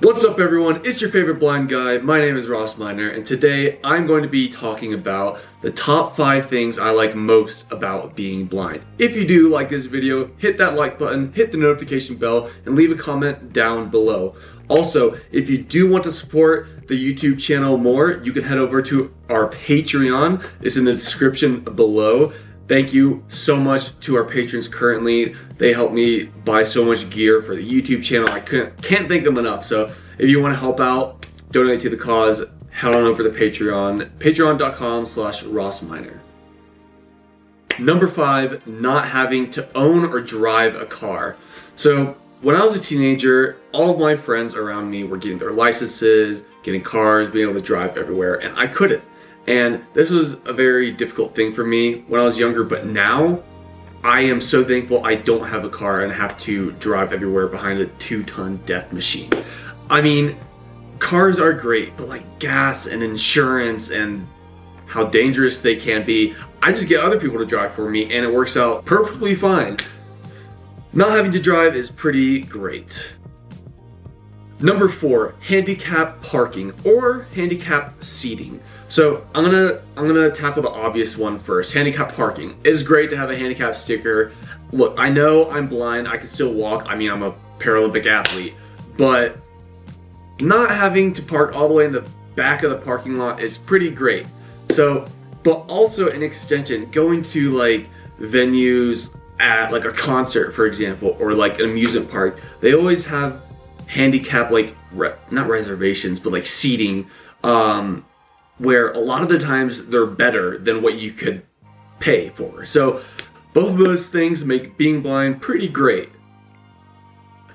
What's up everyone, it's your favorite blind guy. My name is Ross Miner, and today I'm going to be talking about the top 5 things I like most about being blind. If you do like this video, hit that like button, hit the notification bell, and leave a comment down below. Also, if you do want to support the YouTube channel more, you can head over to our Patreon. It's in the description below. Thank you so much to our patrons currently. They help me buy so much gear for the YouTube channel. I can't thank them enough. So if you want to help out, donate to the cause, head on over to Patreon, patreon.com/rossminer. Number 5, not having to own or drive a car. So when I was a teenager, all of my friends around me were getting their licenses, getting cars, being able to drive everywhere, and I couldn't. And this was a very difficult thing for me when I was younger, but now I am so thankful I don't have a car and have to drive everywhere behind a 2-ton death machine. I mean, cars are great, but like gas and insurance and how dangerous they can be, I just get other people to drive for me and it works out perfectly fine. Not having to drive is pretty great. Number 4, handicap parking or handicap seating. So I'm gonna tackle the obvious one first. Handicap parking. It's great to have a handicap sticker. Look, I know I'm blind, I can still walk. I mean, I'm a Paralympic athlete, but not having to park all the way in the back of the parking lot is pretty great. So, but also an extension, going to like venues at like a concert, for example, or like an amusement park, they always have handicap, like not reservations, but like seating, where a lot of the times they're better than what you could pay for. So both of those things make being blind pretty great.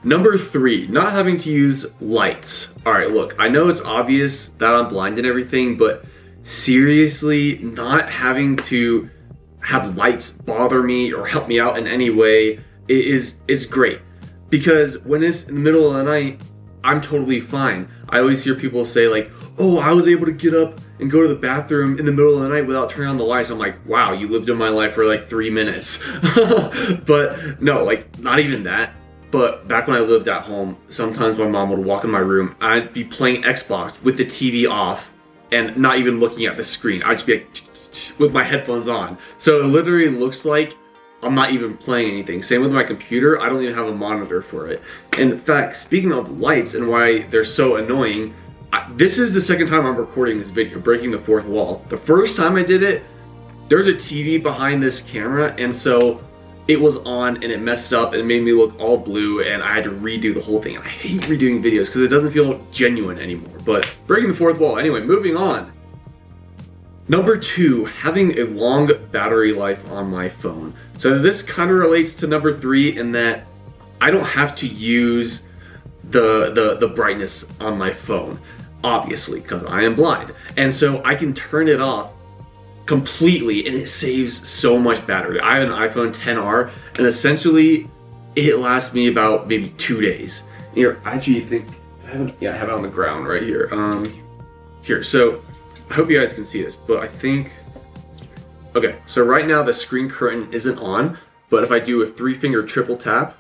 Number 3, not having to use lights. All right, look, I know it's obvious that I'm blind and everything, but seriously, not having to have lights bother me or help me out in any way is great. Because when it's in the middle of the night, I'm totally fine. I always hear people say like, oh, I was able to get up and go to the bathroom in the middle of the night without turning on the lights. I'm like, wow, you lived in my life for like 3 minutes. But no, like not even that. But back when I lived at home, sometimes my mom would walk in my room, I'd be playing Xbox with the TV off and not even looking at the screen. I'd just be like, with my headphones on. So it literally looks like I'm not even playing anything. Same with my computer, I don't even have a monitor for it. In fact, speaking of lights and why they're so annoying, this is the second time I'm recording this video, breaking the 4th wall. The first time I did it, there's a TV behind this camera, and so it was on and it messed up and it made me look all blue and I had to redo the whole thing. And I hate redoing videos because it doesn't feel genuine anymore. But breaking the 4th wall. Anyway, moving on. Number 2, having a long battery life on my phone. So this kind of relates to number 3 in that I don't have to use the brightness on my phone, obviously, because I am blind. And so I can turn it off completely and it saves so much battery. I have an iPhone XR and essentially it lasts me about maybe 2 days. Here, I actually think, I have it on the ground right here. Here, so I hope you guys can see this, but I think, okay, so right now the screen curtain isn't on, but if I do a 3-finger triple tap,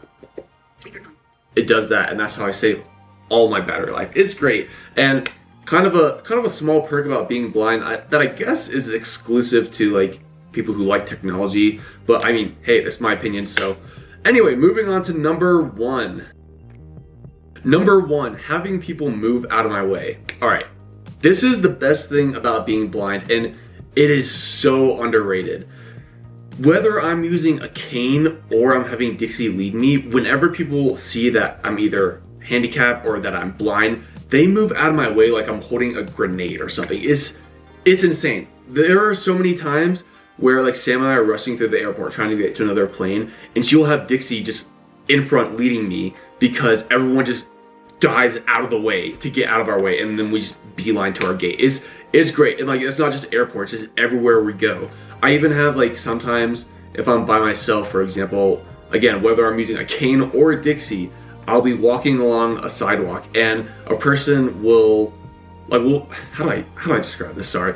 it does that, and that's how I save all my battery life. It's great, and kind of a small perk about being blind that I guess is exclusive to like people who like technology, but I mean, hey, that's my opinion. So anyway, moving on to number 1. Number 1, having people move out of my way. All right. This is the best thing about being blind, and it is so underrated. Whether I'm using a cane or I'm having Dixie lead me, whenever people see that I'm either handicapped or that I'm blind, they move out of my way like I'm holding a grenade or something. It's insane. There are so many times where like Sam and I are rushing through the airport trying to get to another plane, and she will have Dixie just in front leading me because everyone just dives out of the way to get out of our way, and then we just beeline to our gate. It's great, and like it's not just airports, it's everywhere we go. I even have like sometimes if I'm by myself, for example, again, whether I'm using a cane or a Dixie, I'll be walking along a sidewalk and a person will like, how do I describe this? Sorry.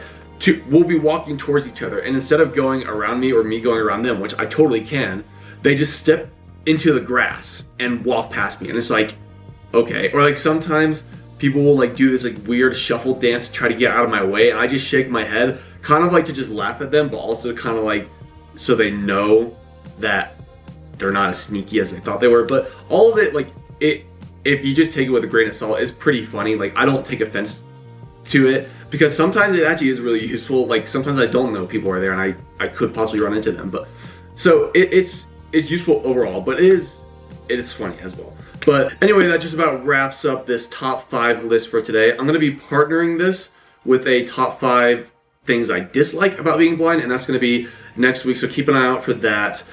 We'll be walking towards each other, and instead of going around me or me going around them, which I totally can, they just step into the grass and walk past me, and it's like, okay. Or like sometimes people will like do this like weird shuffle dance to try to get out of my way, and I just shake my head, kind of like to just laugh at them, but also kind of like so they know that they're not as sneaky as they thought they were. But all of it, like it, if you just take it with a grain of salt, it's pretty funny. Like I don't take offense to it because sometimes it actually is really useful. Like sometimes I don't know people are there and I could possibly run into them, but so it's useful overall, but it is funny as well. But anyway, that just about wraps up this top 5 list for today. I'm gonna be partnering this with a top 5 things I dislike about being blind, and that's gonna be next week, so keep an eye out for that.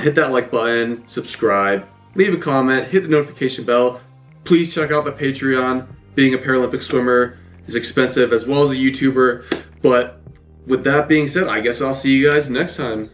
Hit that like button, subscribe, leave a comment, hit the notification bell. Please check out the Patreon. Being a Paralympic swimmer is expensive, as well as a YouTuber. But with that being said, I guess I'll see you guys next time.